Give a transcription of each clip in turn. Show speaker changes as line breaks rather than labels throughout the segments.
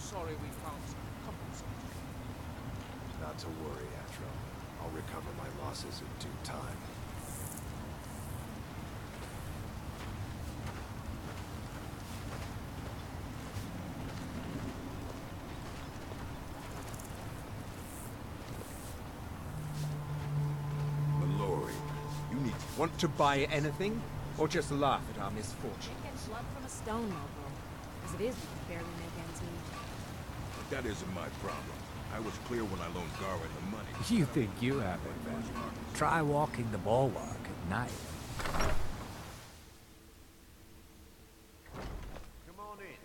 sorry we can't compensate.
Not to worry, Atro. I'll recover my losses in due time.
Want to buy anything? Or just laugh at our misfortune?
Can't get blood from a stone, Lobo. As it is, we can barely make ends meet.
That isn't my problem. I was clear when I loaned Garwin the money.
You think you have it, then? Try walking the bulwark at night.
Come on in.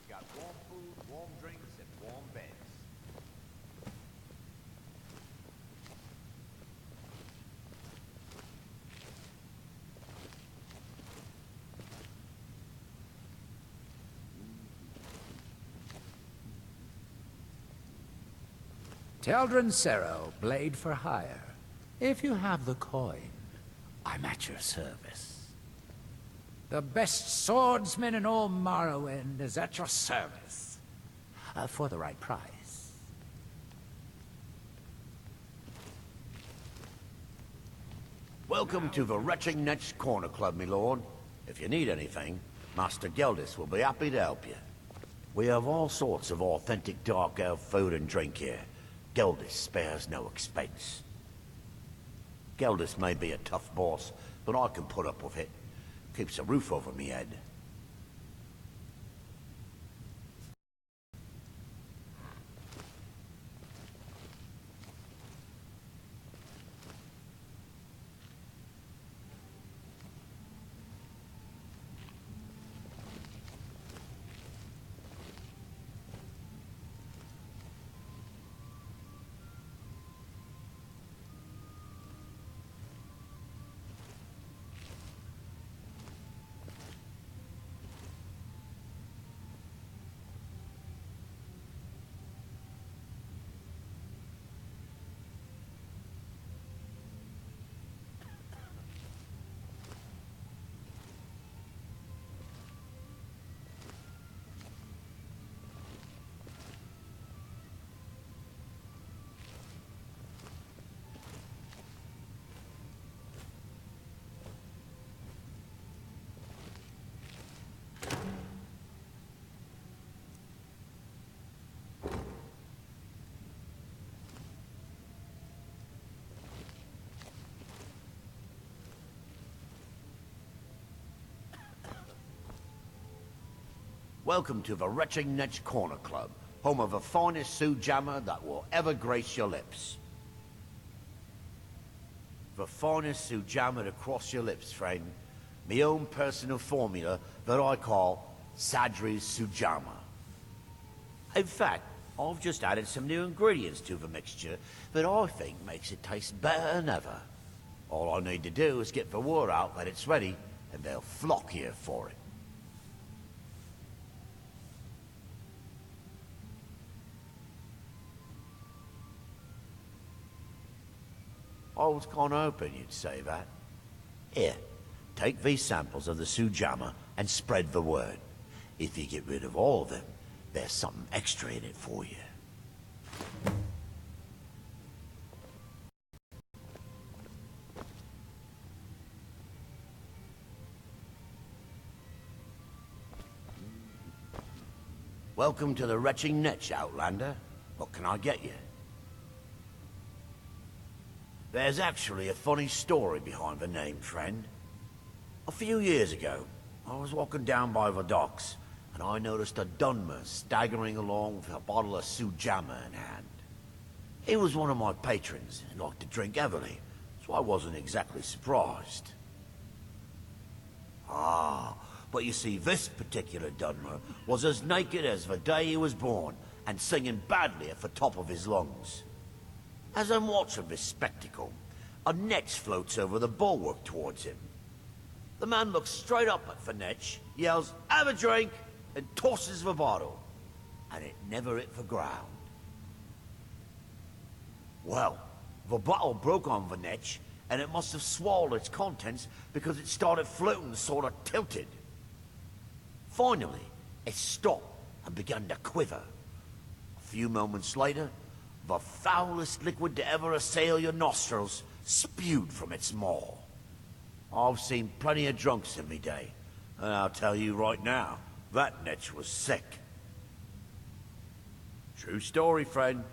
Got warm food, warm drinks, and warm beds.
Teldrin Cerro, blade for hire. If you have the coin, I'm at your service. The best swordsman in all Morrowind is at your service. For the right price.
Welcome to the Retching Netch Corner Club, my lord. If you need anything, Master Geldis will be happy to help you. We have all sorts of authentic dark elf food and drink here. Geldis spares no expense. Geldis may be a tough boss, but I can put up with it. Keeps a roof over me head. Welcome to the Retching Netch Corner Club, home of the finest Sujammer that will ever grace your lips. The finest Sujammer to cross your lips, friend. My own personal formula that I call Sadri's Sujammer. In fact, I've just added some new ingredients to the mixture that I think makes it taste better than ever. All I need to do is get the word out that it's ready, and they'll flock here for it. I was kind of hoping you'd say that. Here, take these samples of the Sujammer and spread the word. If you get rid of all of them, there's something extra in it for you. Welcome to the Retching Netch, Outlander. What can I get you? There's actually a funny story behind the name, friend. A few years ago, I was walking down by the docks, and I noticed a Dunmer staggering along with a bottle of Sujammer in hand. He was one of my patrons and liked to drink heavily, so I wasn't exactly surprised. But you see, this particular Dunmer was as naked as the day he was born, and singing badly at the top of his lungs. As I'm watching this spectacle, a netch floats over the bulwark towards him. The man looks straight up at the netch, yells, "Have a drink," and tosses the bottle. And it never hit the ground. Well, the bottle broke on the netch, and it must have swallowed its contents because it started floating sort of tilted. Finally, it stopped and began to quiver. A few moments later, the foulest liquid to ever assail your nostrils spewed from its maw. I've seen plenty of drunks in me day, and I'll tell you right now, that netch was sick. True story, friend.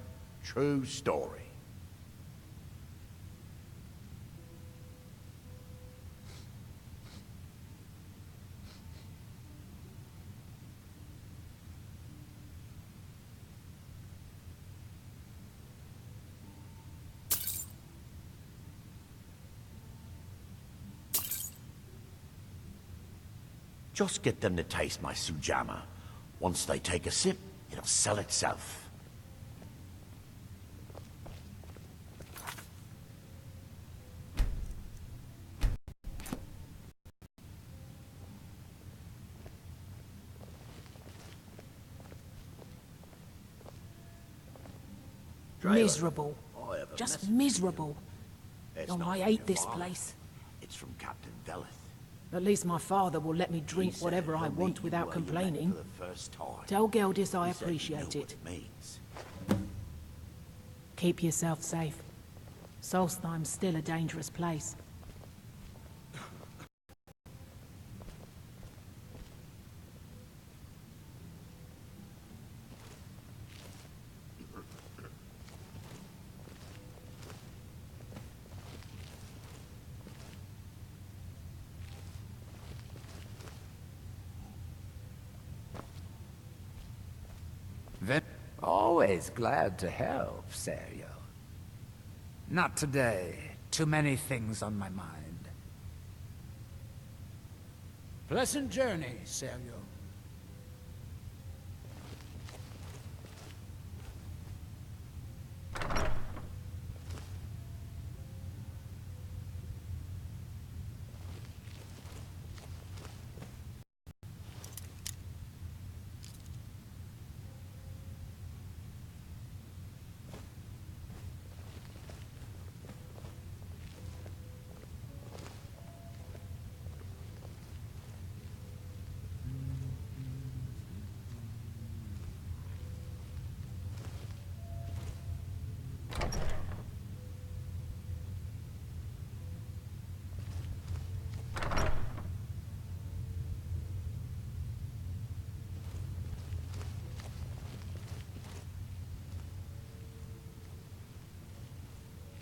True story. Just get them to taste my sujama. Once they take a sip, it'll sell itself.
Miserable.
I have a
Just
message.
miserable.
It's
Oh,
not
I
from
hate
your
this
father.
place.
It's from Captain Veleth.
At least my father will let me
He
drink
said
whatever I
he'll meet
want
you
without
where you met
complaining.
For the first time.
Tell Geldis I
He said you
appreciate
know
it.
what means.
Keep yourself safe. Solstheim's still a dangerous place.
Always glad to help, Serio. Not today. Too many things on my mind. Pleasant journey, Serio.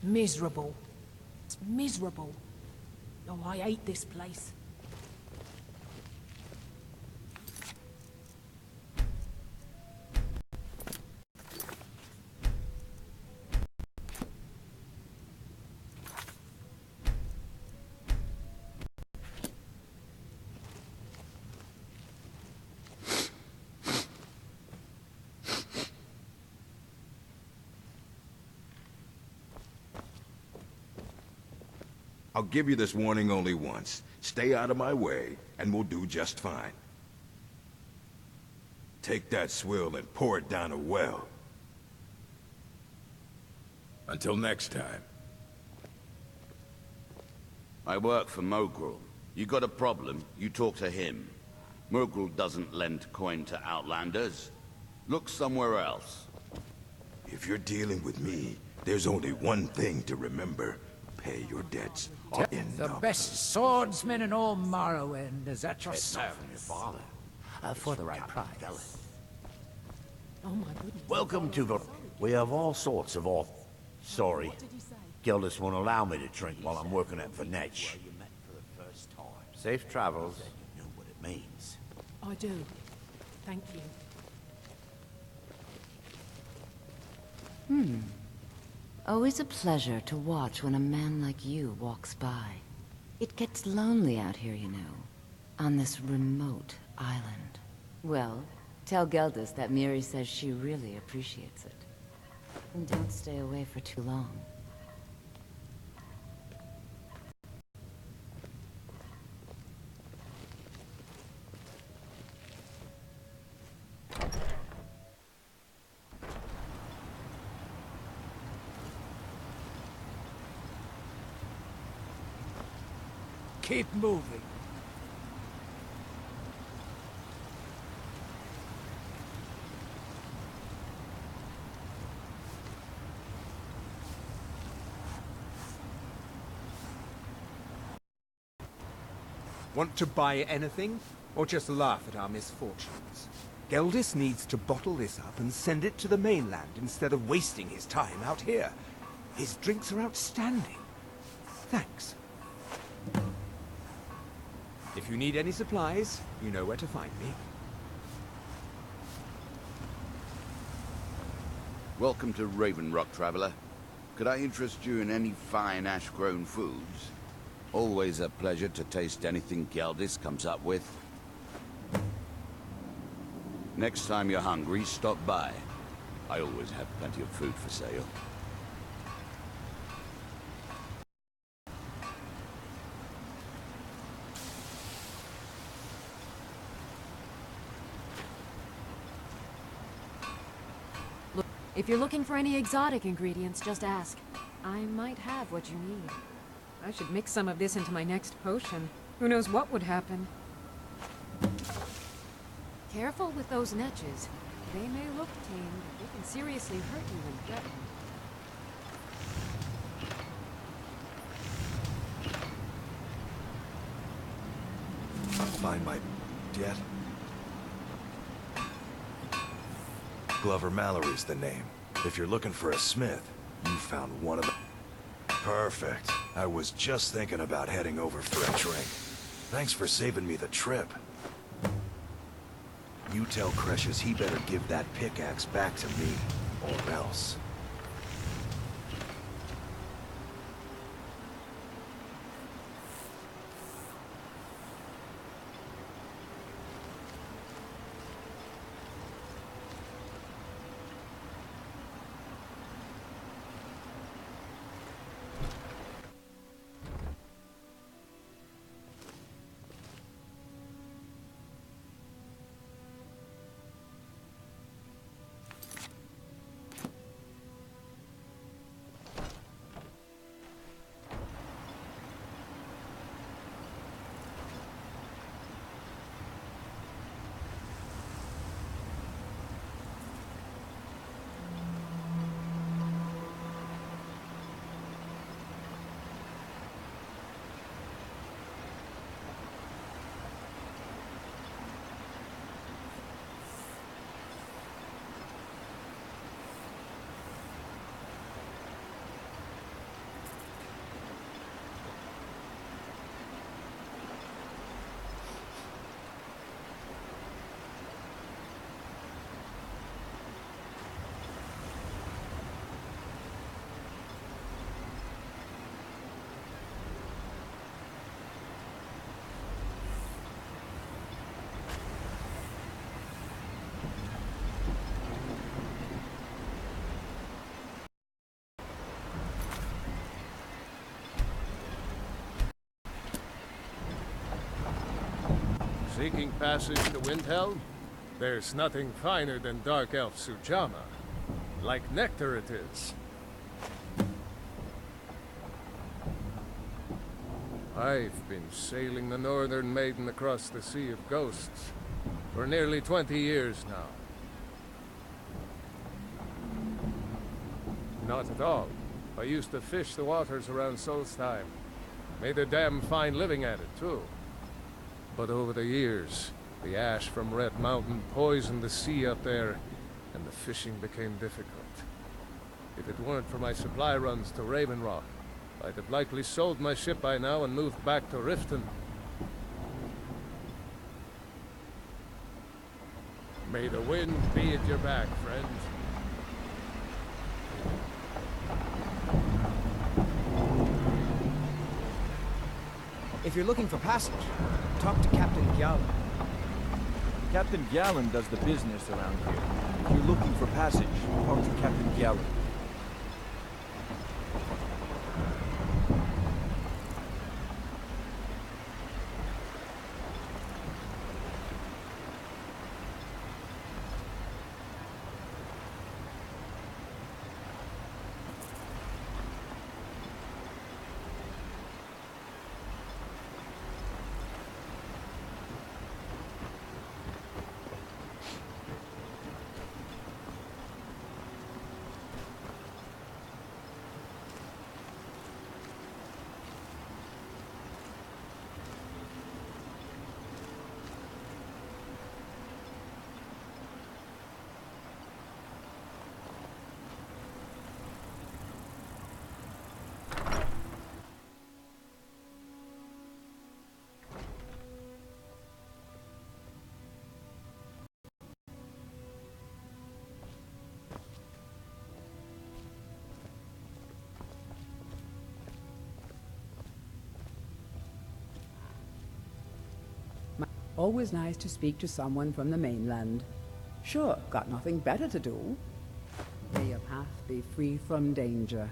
Miserable. It's miserable. Oh, I hate this place.
I'll give you this warning only once. Stay out of my way, and we'll do just fine. Take that swill and pour it down a well. Until next time.
I work for Mogrul. You got a problem, you talk to him. Mogrul doesn't lend coin to outlanders. Look somewhere else.
If you're dealing with me, there's only one thing to remember. Pay your debts. or end
The
up-
best swordsman in all Morrowind is at your
It's not from your
service.
father.
For the right
Captain
price.
Veleth.
Oh my goodness.
Welcome to the... We have all sorts of off... Sorry. Gildus won't allow me to drink while I'm working at Venetch. Safe travels. You know what it means.
I do. Thank you.
Always a pleasure to watch when a man like you walks by. It gets lonely out here, you know, on this remote island. Well, tell Geldis that Miri says she really appreciates it. And don't stay away for too long.
Keep moving.
Want to buy anything, or just laugh at our misfortunes? Geldis needs to bottle this up and send it to the mainland instead of wasting his time out here. His drinks are outstanding. Thanks. If you need any supplies, you know where to find me.
Welcome to Raven Rock, traveler. Could I interest you in any fine ash-grown foods? Always a pleasure to taste anything Geldis comes up with. Next time you're hungry, stop by. I always have plenty of food for sale.
Look, if you're looking for any exotic ingredients, just ask. I might have what you need. I should mix some of this into my next potion. Who knows what would happen? Careful with those netches. They may look tame, but they can seriously hurt you when threatened.
Find my... yet? Glover Mallory's the name. If you're looking for a smith, you found one of them. Perfect. I was just thinking about heading over for a drink. Thanks for saving me the trip. You tell Cresius he better give that pickaxe back to me, or else.
Seeking passage to Windhelm? There's nothing finer than Dark Elf Sujamma. Like nectar it is. I've been sailing the Northern Maiden across the Sea of Ghosts for nearly 20 years now. Not at all. I used to fish the waters around Solstheim. Made a damn fine living at it, too. But over the years, the ash from Red Mountain poisoned the sea up there, and the fishing became difficult. If it weren't for my supply runs to Raven Rock, I'd have likely sold my ship by now and moved back to Riften. May the wind be at your back, friend.
If you're looking for passage, talk to Captain Gjallan.
Captain Gjallan does the business around here. If you're looking for passage, talk to Captain Gjallan.
Always nice to speak to someone from the mainland. Sure, got nothing better to do. May your path be free from danger.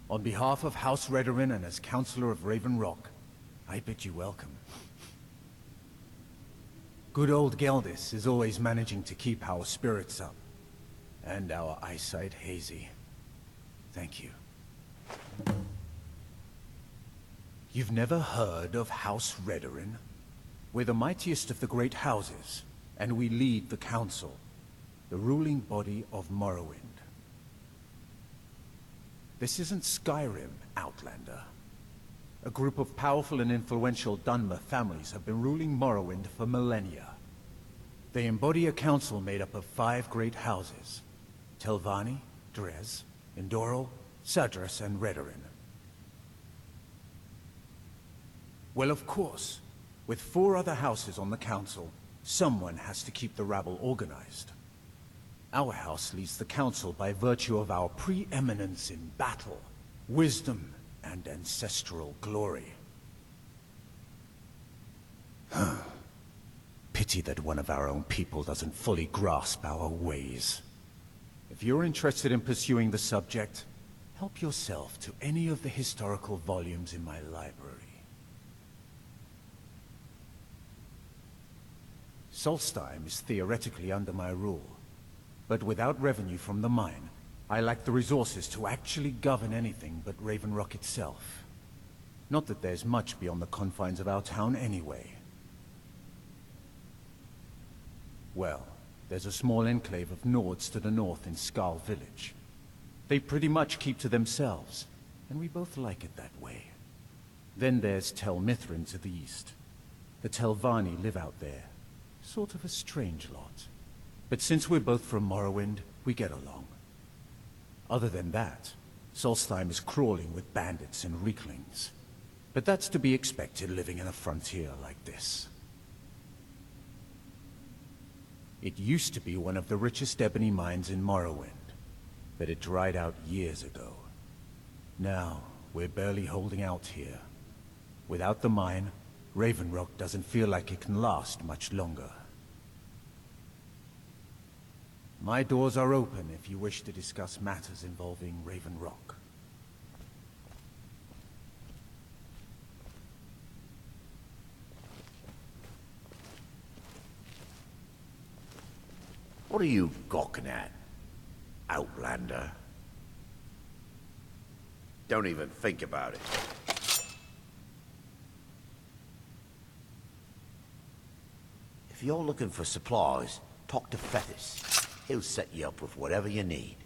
On behalf of House Redorin and as Councillor of Raven Rock, I bid you welcome. Good old Geldis is always managing to keep our spirits up, and our eyesight hazy. Thank you. You've never heard of House Redorin? We're the mightiest of the great houses, and we lead the Council, the ruling body of Morrowind. This isn't Skyrim, Outlander. A group of powerful and influential Dunmer families have been ruling Morrowind for millennia. They embody a council made up of 5 great houses: Telvanni, Dres, Indoril, Sadras, and Redorin. Well, of course, with 4 other houses on the council, someone has to keep the rabble organized. Our house leads the council by virtue of our preeminence in battle, wisdom, and ancestral glory. Pity that one of our own people doesn't fully grasp our ways. If you're interested in pursuing the subject, help yourself to any of the historical volumes in my library. Solstheim is theoretically under my rule. But without revenue from the mine, I lack the resources to actually govern anything but Raven Rock itself. Not that there's much beyond the confines of our town anyway. Well, there's a small enclave of Nords to the north in Skarl village. They pretty much keep to themselves, and we both like it that way. Then there's Tel Mithrin to the east. The Telvanni live out there. Sort of a strange lot. But since we're both from Morrowind, we get along. Other than that, Solstheim is crawling with bandits and reeklings. But that's to be expected living in a frontier like this. It used to be one of the richest ebony mines in Morrowind, but it dried out years ago. Now, we're barely holding out here. Without the mine, Raven Rock doesn't feel like it can last much longer. My doors are open if you wish to discuss matters involving Raven Rock.
What are you gawking at, Outlander? Don't even think about it. If you're looking for supplies, talk to Fethis. He'll set you up with whatever you need.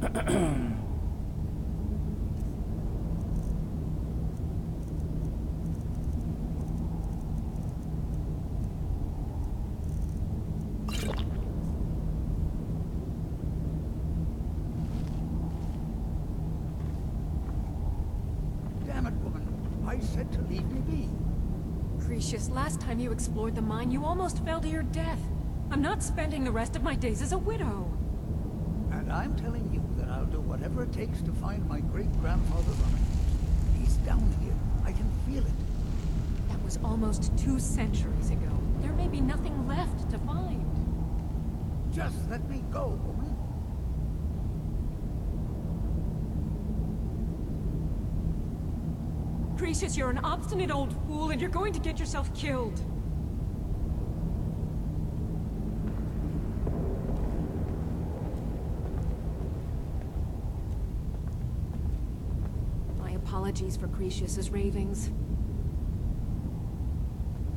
Damn it, woman. I said to leave me be.
Cretius, last time you explored the mine, you almost fell to your death. I'm not spending the rest of my days as a widow.
And I'm telling you that I'll do whatever it takes to find my great-grandfather's remains. He's down here. I can feel it.
That was almost 2 centuries ago. There may be nothing left to find.
Just let me go, woman.
Cretius, you're an obstinate old fool, and you're going to get yourself killed. My apologies for Cretius's ravings.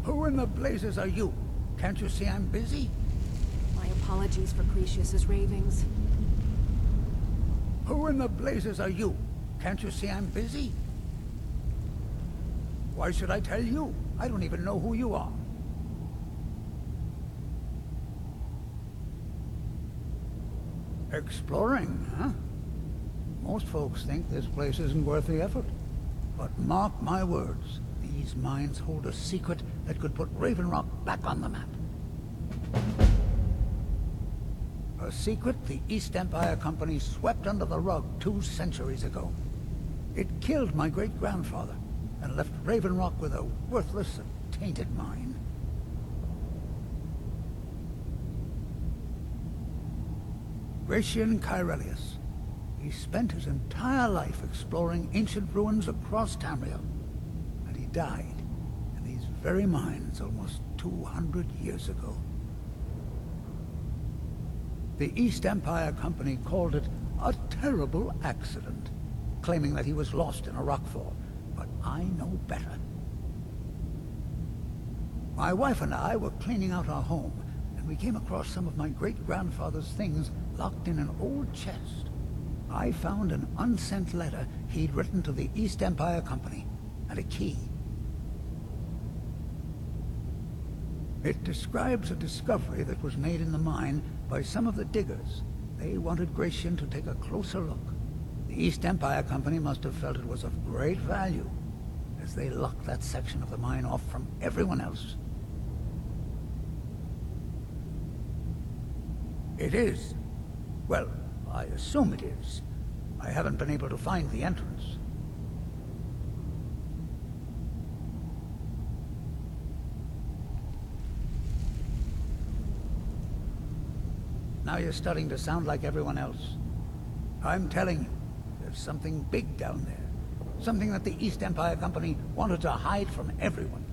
Who in the blazes are you? Can't you see I'm busy?
My apologies for Cretius's ravings.
Who in the blazes are you? Can't you see I'm busy? Why should I tell you? I don't even know who you are. Exploring, huh? Most folks think this place isn't worth the effort. But mark my words, these mines hold a secret that could put Raven Rock back on the map. A secret the East Empire Company swept under the rug 2 centuries ago. It killed my great-grandfather and left Raven Rock with a worthless and tainted mine. Gratian Kyrelius. He spent his entire life exploring ancient ruins across Tamriel, and he died in these very mines almost 200 years ago. The East Empire Company called it a terrible accident, claiming that he was lost in a rockfall, but I know better. My wife and I were cleaning out our home, and we came across some of my great-grandfather's things locked in an old chest. I found an unsent letter he'd written to the East Empire Company, and a key. It describes a discovery that was made in the mine by some of the diggers. They wanted Gratian to take a closer look. The East Empire Company must have felt it was of great value, as they locked that section of the mine off from everyone else. It is. Well, I assume it is. I haven't been able to find the entrance. Now you're starting to sound like everyone else. I'm telling you, there's something big down there. Something that the East Empire Company wanted to hide from everyone.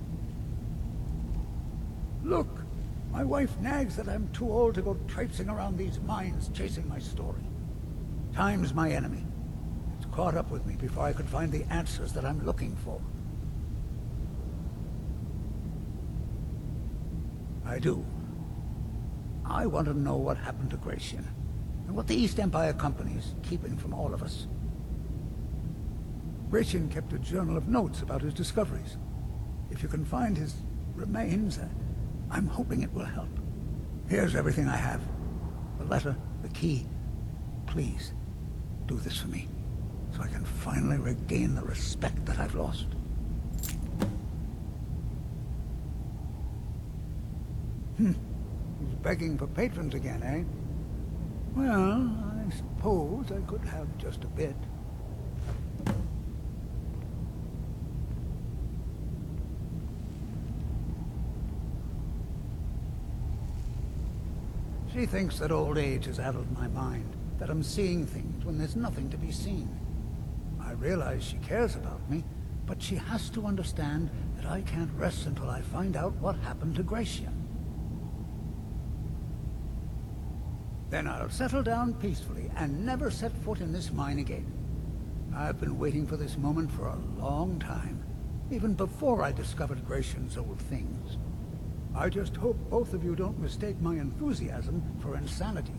Look, my wife nags that I'm too old to go traipsing around these mines chasing my story. Time's my enemy. It's caught up with me before I could find the answers that I'm looking for. I do. I want to know what happened to Gratian, and what the East Empire Company is keeping from all of us. Gratian kept a journal of notes about his discoveries. If you can find his remains, I'm hoping it will help. Here's everything I have. The letter, the key. Please, do this for me, so I can finally regain the respect that I've lost. He's begging for patrons again, eh? Well, I suppose I could have just a bit. She thinks that old age has addled my mind, that I'm seeing things when there's nothing to be seen. I realize she cares about me, but she has to understand that I can't rest until I find out what happened to Gratian. Then I'll settle down peacefully and never set foot in this mine again. I've been waiting for this moment for a long time, even before I discovered Gratian's old things. I just hope both of you don't mistake my enthusiasm for insanity.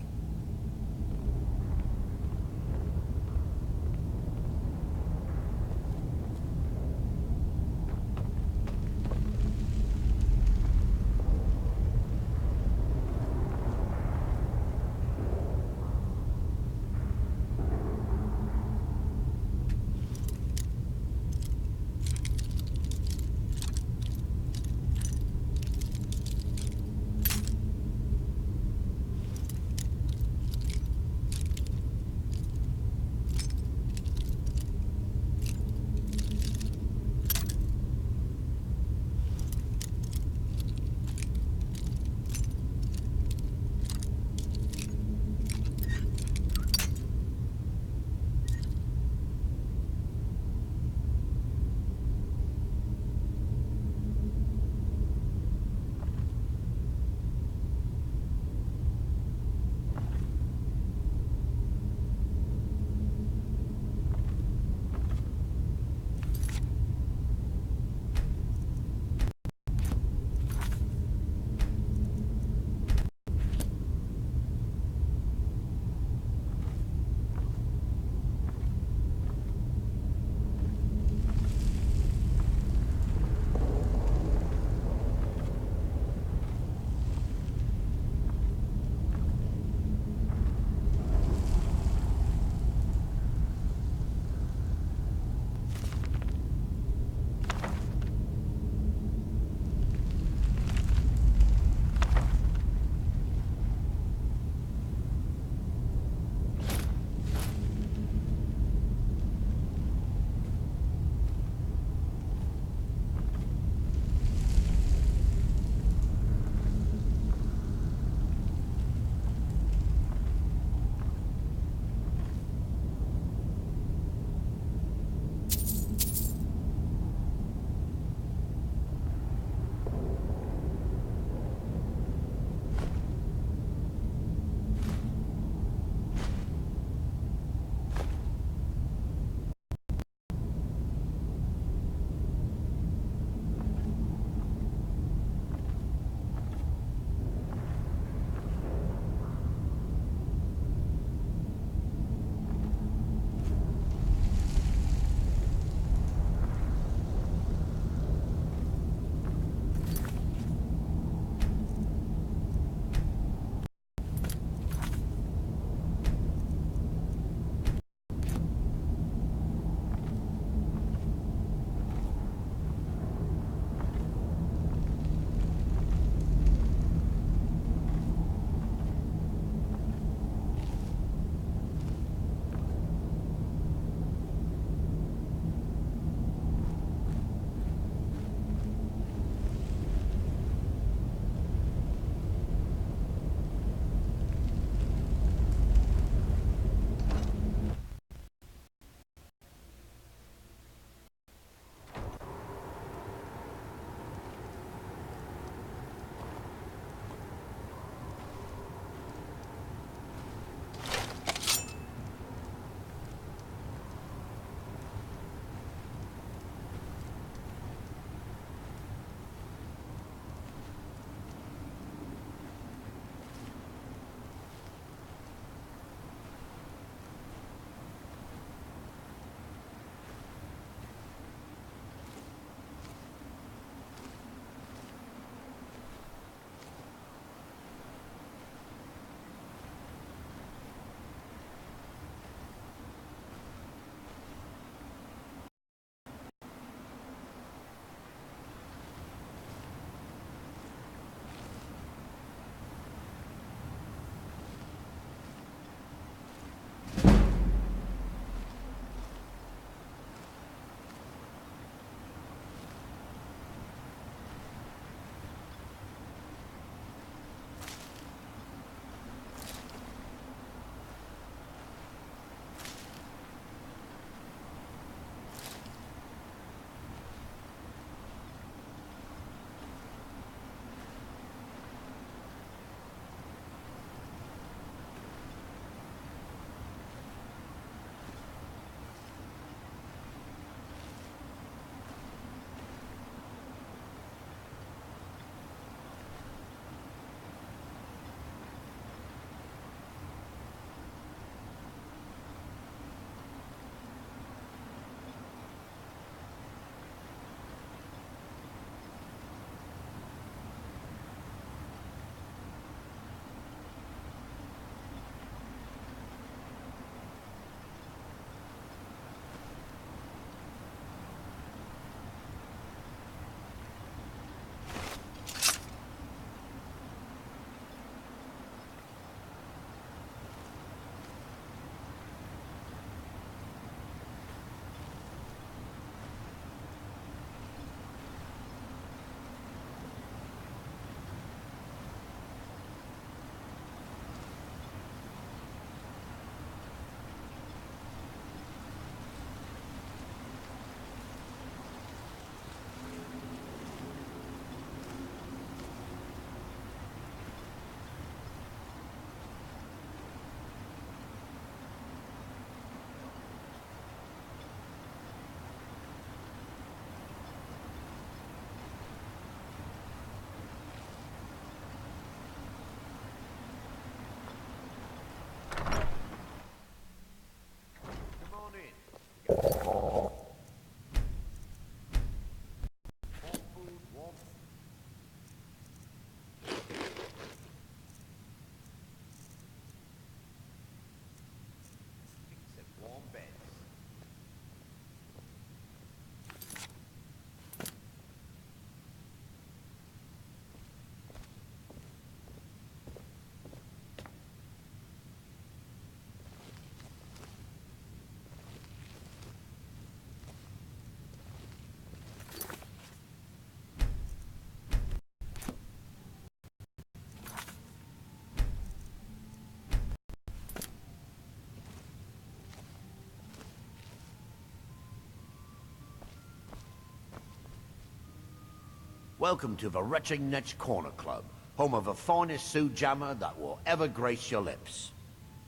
Welcome to the Retching Netch Corner Club, home of the finest Sioux jammer that will ever grace your lips.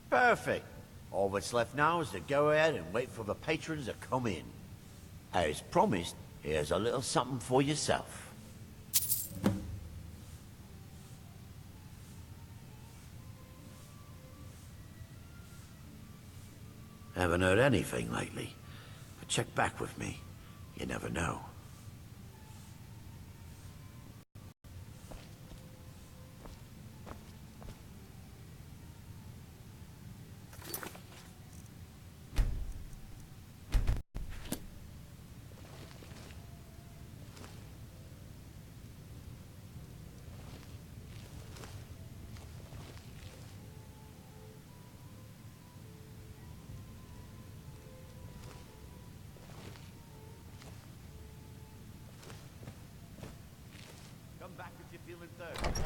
Perfect. All that's left now is to go ahead and wait for the patrons to come in. As promised, here's a little something for yourself. Haven't heard anything lately, but check back with me. You never know. Come back if you're feeling thirsty.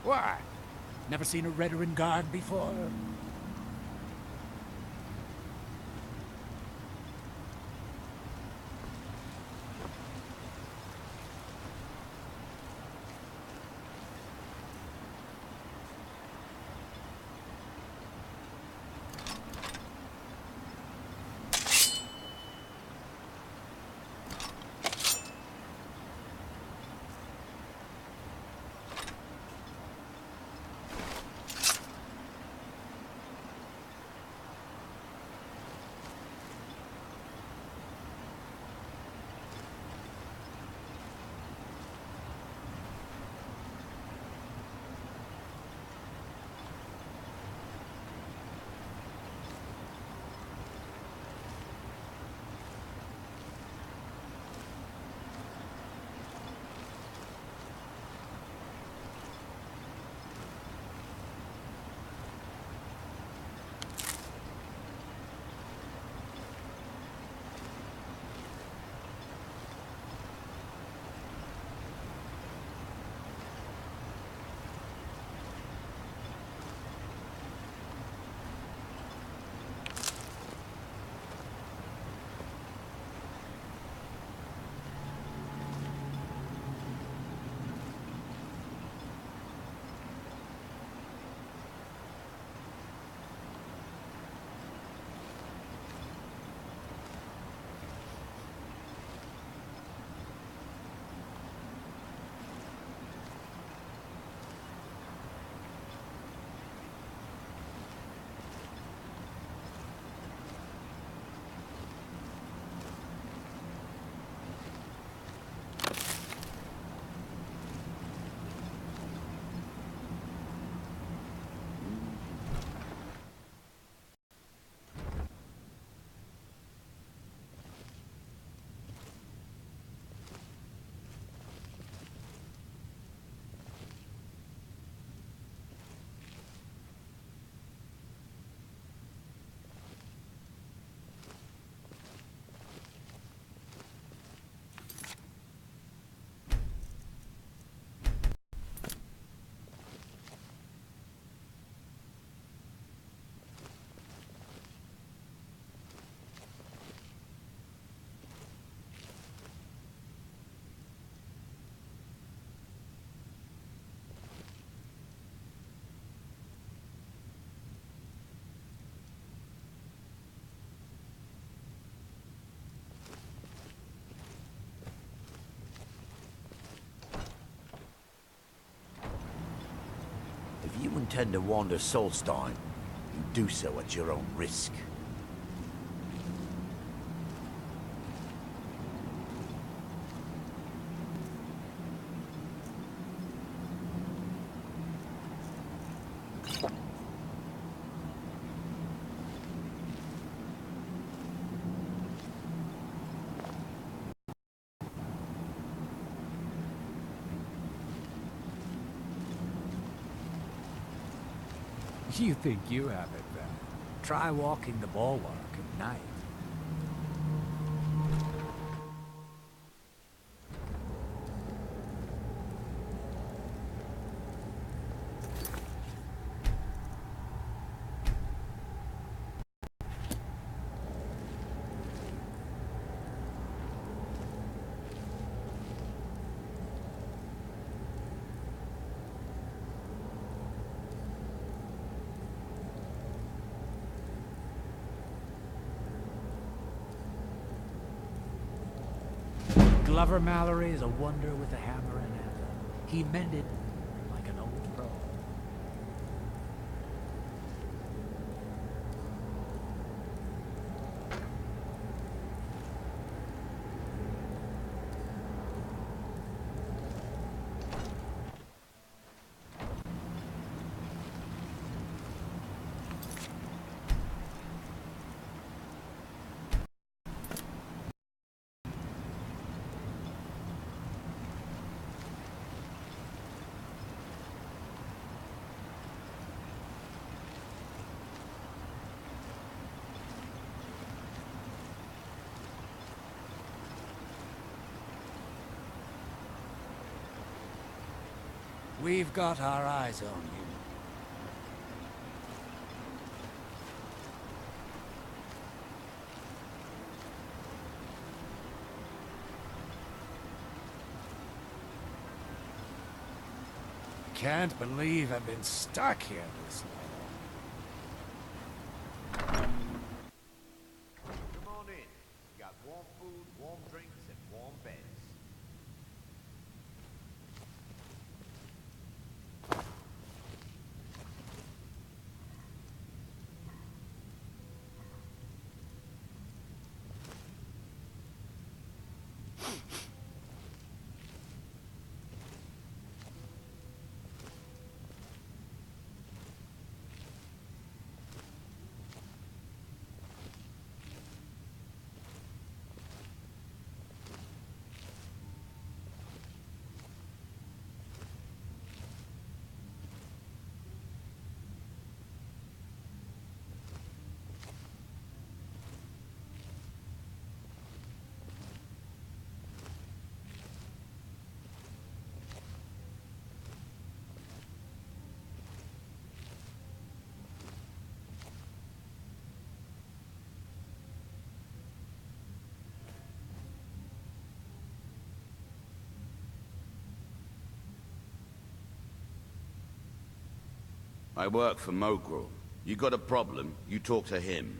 Why? Never seen a Redoran guard before?
If you intend to wander Solstein, you do so at your own risk.
You think you have it then? Try walking the bulwark at night. Glover Mallory is a wonder with a hammer and anvil. He mended like an old pro. We've got our eyes on you. Can't believe I've been stuck here this long.
Come on in. We got warm food, warm drinks, and warm beds.
I work for Mogrul. You got a problem, you talk to him.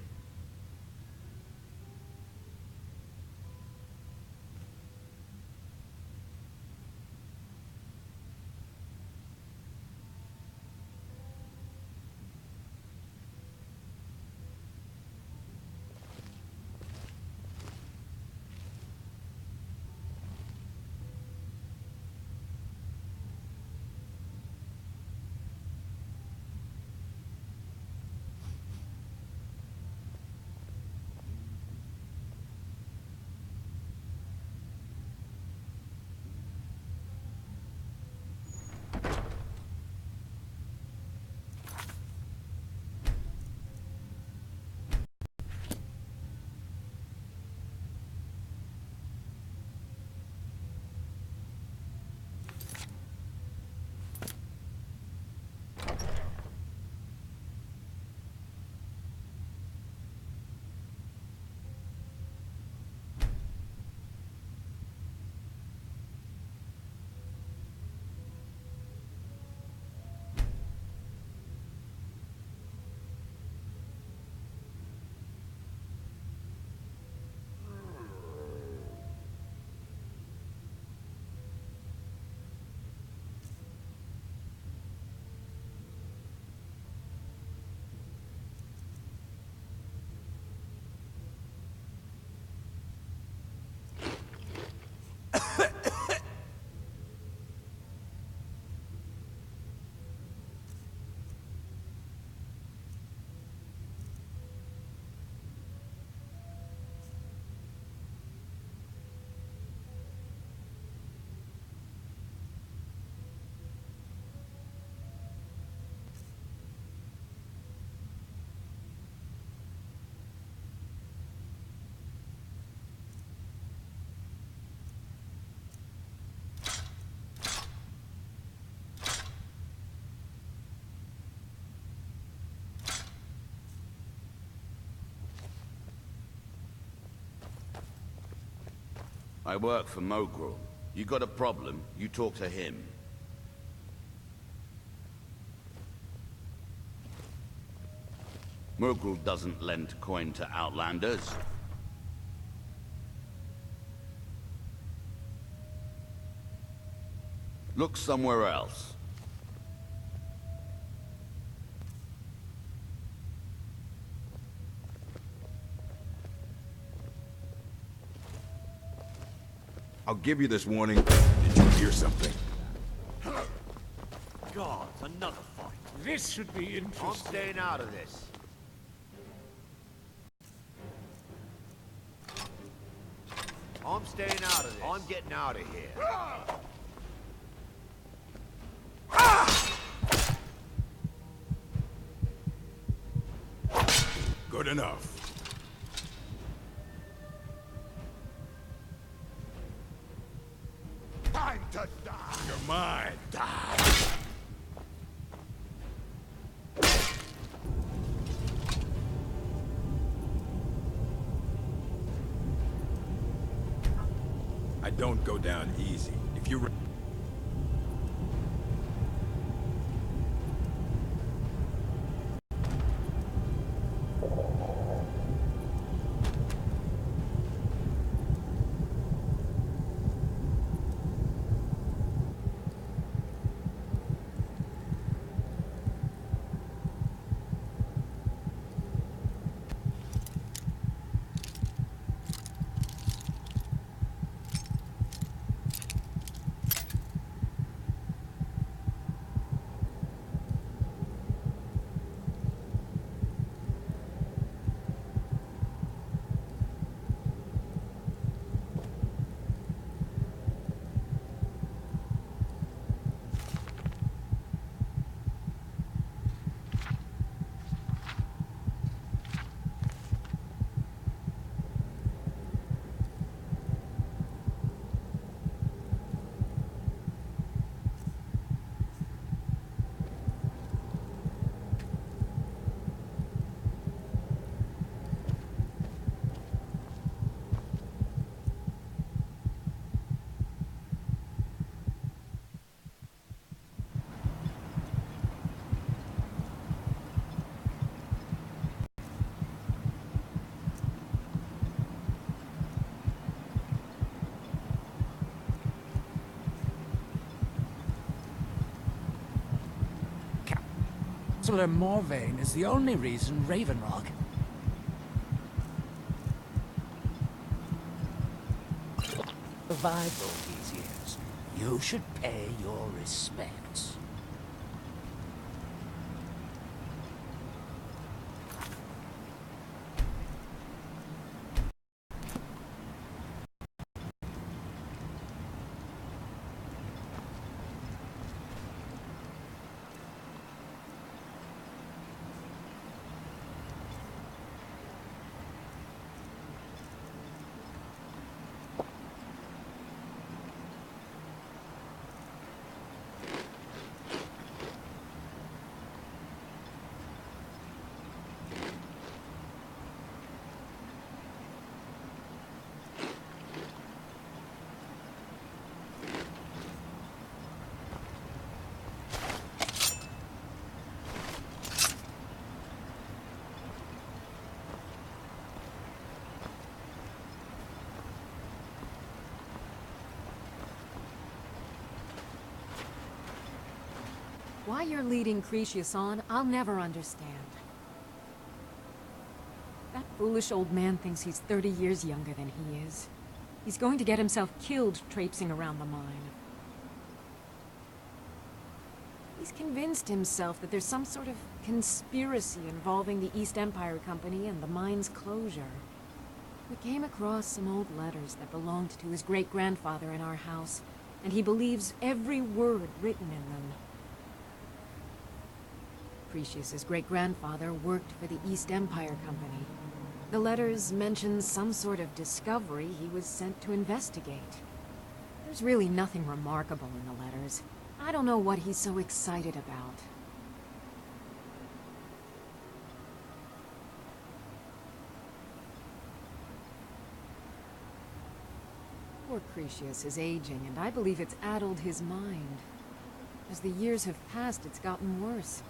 I work for Mogrul. You got a problem, you talk to him. Mogrul doesn't lend coin to Outlanders. Look somewhere else.
I'll give you this warning. Did you hear something?
God, another fight.
This should be interesting.
I'm staying out of this. I'm staying out of this. I'm getting out of here.
Good enough. Time to die. You're mine. Die. I don't go down easy. If you...
Councillor Morvain is the only reason Raven Rock... survived all these years. You should pay your respects.
Why you're leading Cretius on, I'll never understand. That foolish old man thinks he's 30 years younger than he is. He's going to get himself killed traipsing around the mine. He's convinced himself that there's some sort of conspiracy involving the East Empire Company and the mine's closure. We came across some old letters that belonged to his great-grandfather in our house, and he believes every word written in them. Cretius's great-grandfather worked for the East Empire Company. The letters mention some sort of discovery he was sent to investigate. There's really nothing remarkable in the letters. I don't know what he's so excited about. Poor Cretius is aging, and I believe it's addled his mind. As the years have passed, it's gotten worse.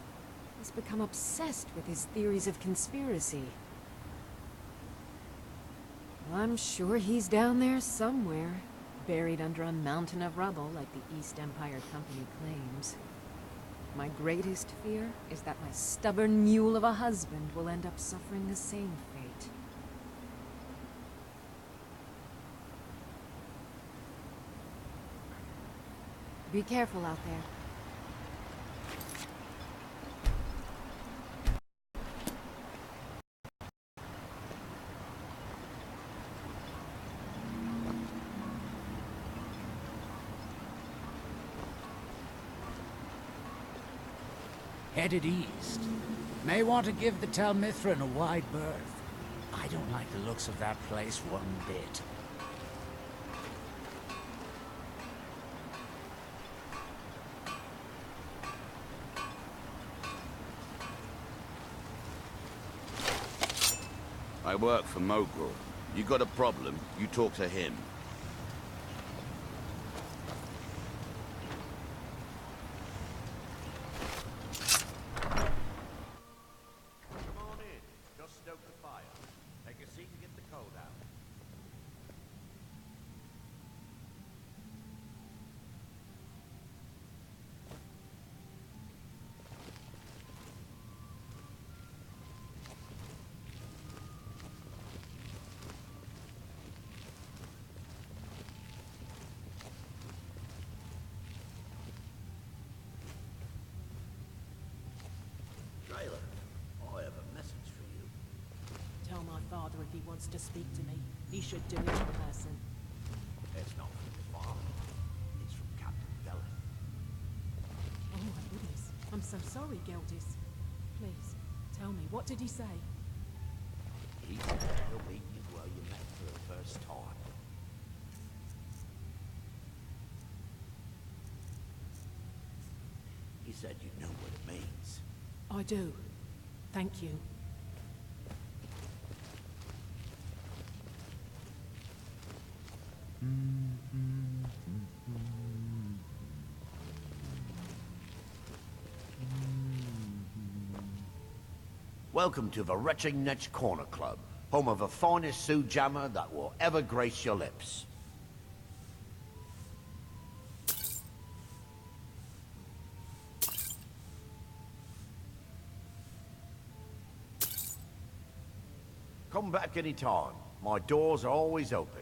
He's become obsessed with his theories of conspiracy. I'm sure he's down there somewhere, buried under a mountain of rubble like the East Empire Company claims. My greatest fear is that my stubborn mule of a husband will end up suffering the same fate. Be careful out there.
Headed east. May want to give the Talmithran a wide berth. I don't like the looks of that place one bit.
I work for Mogrul. You got a problem, you talk to him.
Come on in. Just stoke the fire. Take a seat and get the cold out.
Jailer, I have a message for you.
Tell my father if he wants to speak to me, he should do it in person.
It's not from your father. It's from Captain Velen.
Oh my goodness. I'm so sorry, Geldis. Please, tell me, what did he say?
He said he'll meet you where you met for the first time. He said you knew what it means.
I do. Thank you.
Welcome to the Retching Netch Corner Club, home of the finest Sioux jammer that will ever grace your lips. Come back anytime. My doors are always open.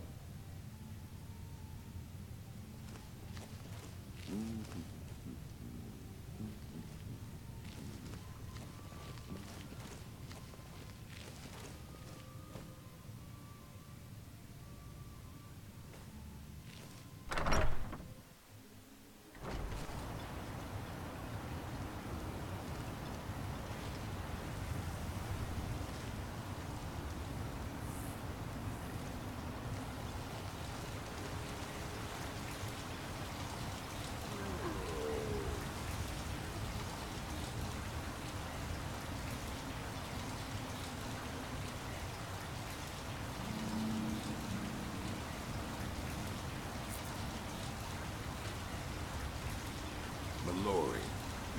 Mallory,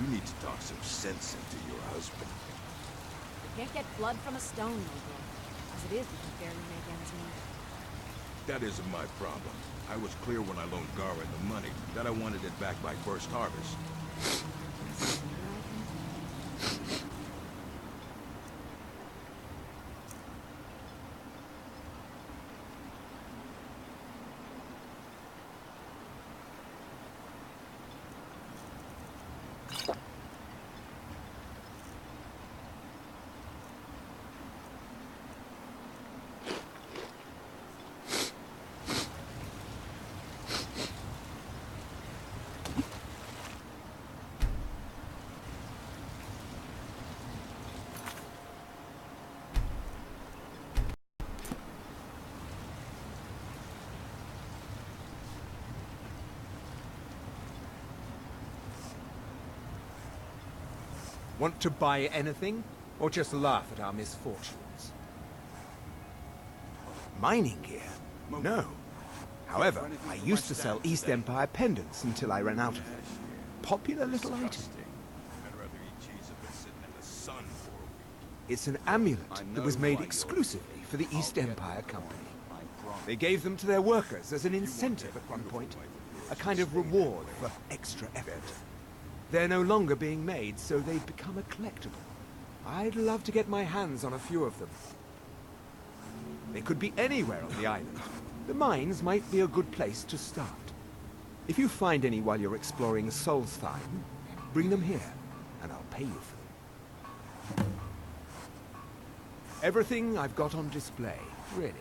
you need to talk some sense into your husband.
You can't get blood from a stone, Mogrul. As it is, we can barely make ends meet.
That isn't my problem. I was clear when I loaned Garin the money that I wanted it back by first harvest.
Want to buy anything, or just laugh at our misfortunes? Mining gear? No. However, I used to sell East Empire pendants until I ran out of them. Popular little item.
I'd rather eat cheese if it's sitting in the sun for a week.
It's an amulet that was made exclusively for the East Empire Company. They gave them to their workers as an incentive at one point, a kind of reward for extra effort. They're no longer being made, so they've become a collectible. I'd love to get my hands on a few of them. They could be anywhere on the island. The mines might be a good place to start. If you find any while you're exploring Solstheim, bring them here, and I'll pay you for them. Everything I've got on display, really.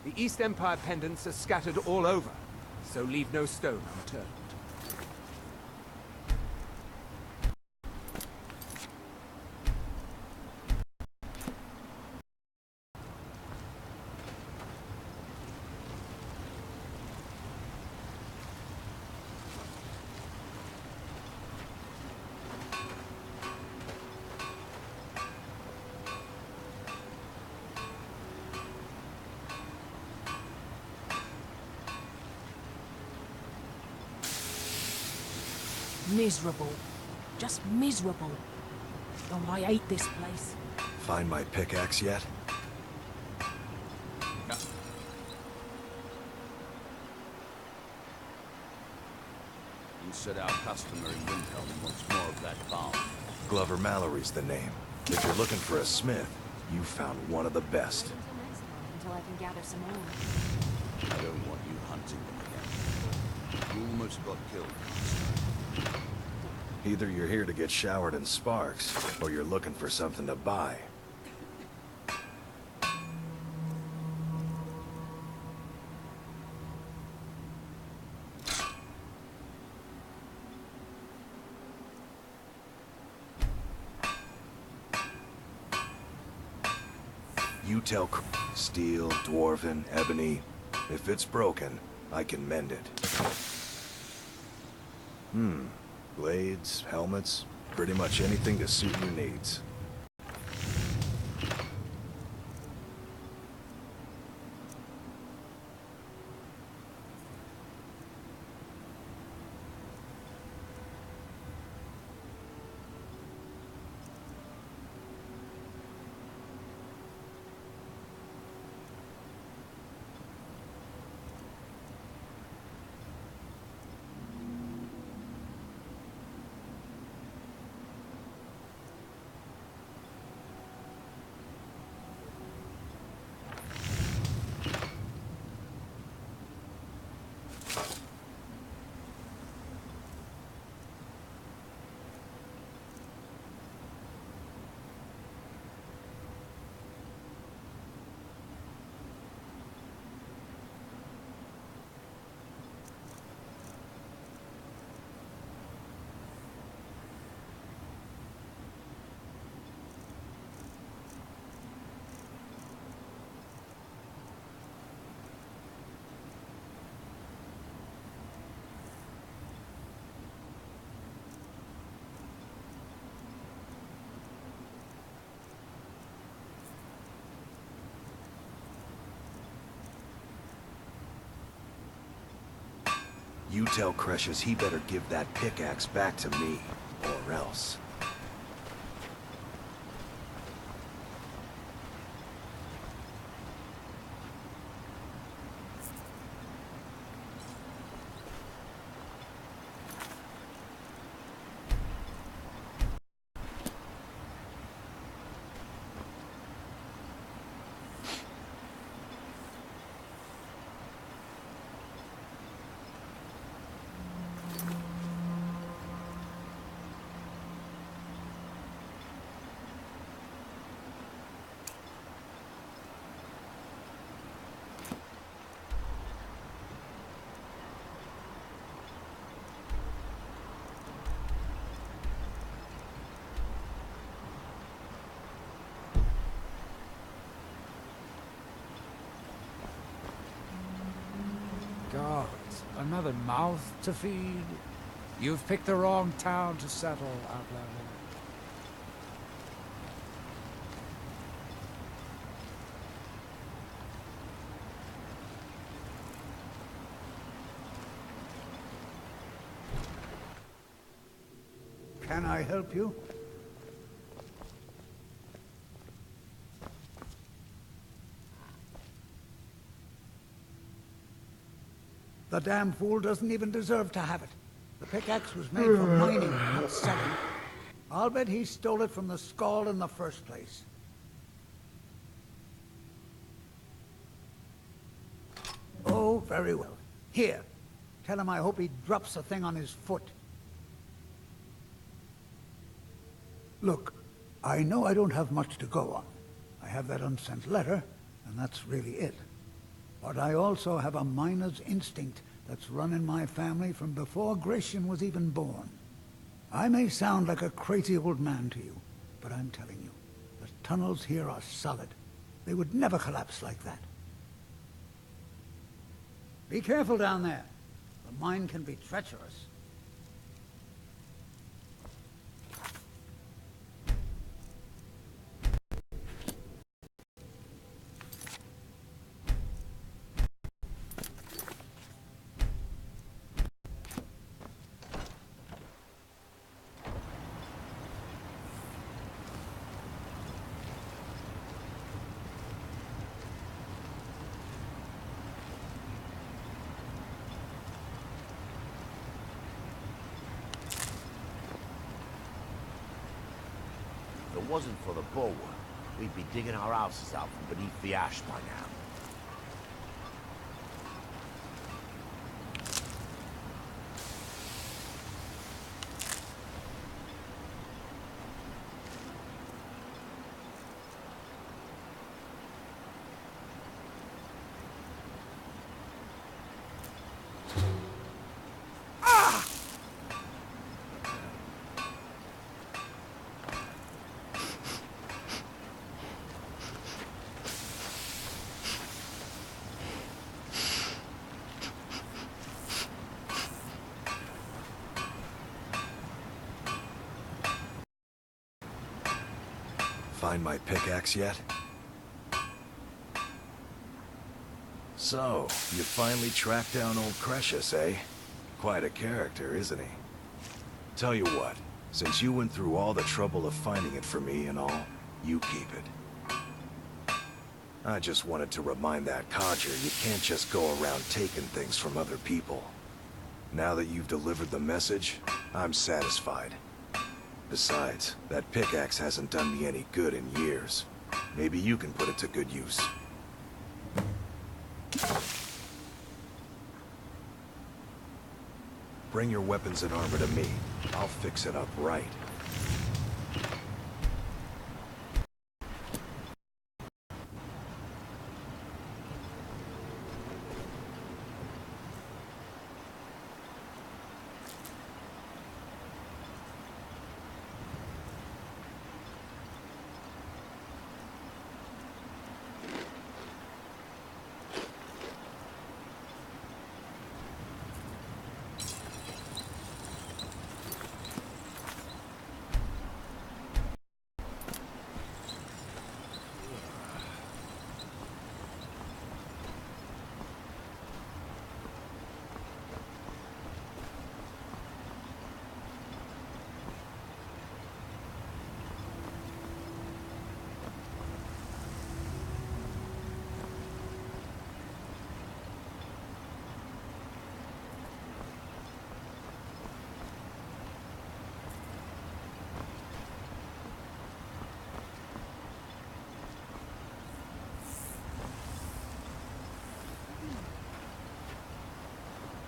The East Empire pendants are scattered all over, so leave no stone unturned.
Miserable. Just miserable. Oh, I hate this place.
Find my pickaxe yet?
You said our customer in Windhelm wants more of that balm.
Glover Mallory's the name. If you're looking for a smith, you found one of the best.
Until I can gather some more.
I don't want you hunting them again. You almost got killed.
Either you're here to get showered in sparks, or you're looking for something to buy. You tell steel, dwarven, ebony. If it's broken, I can mend it. Blades, helmets, pretty much anything to suit your needs. You tell Cresius he better give that pickaxe back to me, or else.
God, another mouth to feed? You've picked the wrong town to settle, Outlander.
Can I help you? The damn fool doesn't even deserve to have it. The pickaxe was made for mining, not selling. I'll bet he stole it from the Skald in the first place. Oh, very well. Here. Tell him I hope he drops the thing on his foot. Look, I know I don't have much to go on. I have that unsent letter, and that's really it. But I also have a miner's instinct that's run in my family from before Gratian was even born. I may sound like a crazy old man to you, but I'm telling you, the tunnels here are solid. They would never collapse like that. Be careful down there. The mine can be treacherous.
If it wasn't for the bull, we'd be digging our houses out from beneath the ash by now.
Find my pickaxe yet? So, you finally tracked down old Precious, eh? Quite a character, isn't he? Tell you what, since you went through all the trouble of finding it for me and all, you keep it. I just wanted to remind that codger you can't just go around taking things from other people. Now that you've delivered the message, I'm satisfied. Besides, that pickaxe hasn't done me any good in years. Maybe you can put it to good use. Bring your weapons and armor to me. I'll fix it up right.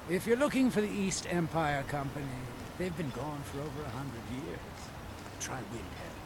If you're looking for the East Empire Company, they've been gone for over 100 years. Try Windhelm.